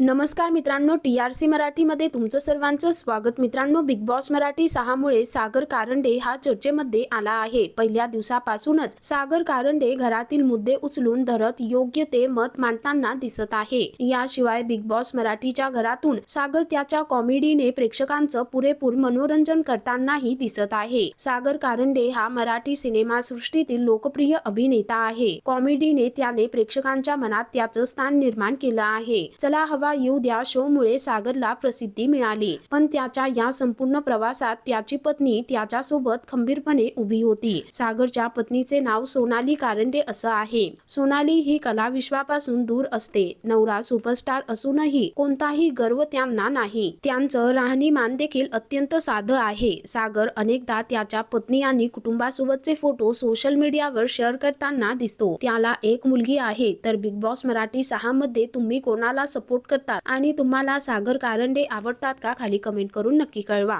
नमस्कार मित्रांनो, TRC मराठीमध्ये तुमचं सर्वांचं स्वागत। मित्रांनो, बिग बॉस मराठी 6 मुळे सागर कारंडे हा चर्चेमध्ये आला आहे। पहिल्या दिवसापासूनच सागर कारंडे घरातील मुद्दे उचलून धरत योग्य ते मत मांडताना दिसत आहे। याशिवाय बिग बॉस मराठीच्या घरातून सागर त्याच्या कॉमेडीने प्रेक्षकांचं पुरेपूर मनोरंजन करतानाही दिसत आहे। सागर कारंडे हा मराठी सिनेमा सृष्टीतील लोकप्रिय अभिनेता आहे। कॉमेडीने त्याने प्रेक्षकांच्या मनात त्याचं स्थान निर्माण केलं आहे। चला हवा येऊ द्या शो मुळे सागरला प्रसिद्धी मिळाली, पण त्याच्या या संपूर्ण प्रवासात त्याची पत्नी त्याच्या सोबत खंबीरपणे उभी होती। सागरच्या पत्नीचे नाव सोनाली कारंडे असं आहे। सोनाली ही कलाविश्वापासून दूर असते। नवरा सुपरस्टार असूनही कोणताही गर्व त्यांना नाही। त्यांचं राहणीमान देखील अत्यंत साधं आहे। सागर अनेकदा त्याच्या पत्नी आणि कुटुंबासोबतचे फोटो सोशल मीडियावर शेअर करताना दिसतो। त्याला एक मुलगी आहे। तर बिग बॉस मराठी 6 मध्ये तुम्ही कोणाला सपोर्ट करतात आणि तुम्हाला सागर कारंडे आवडतात का? खाली कमेंट करून नक्की कळवा।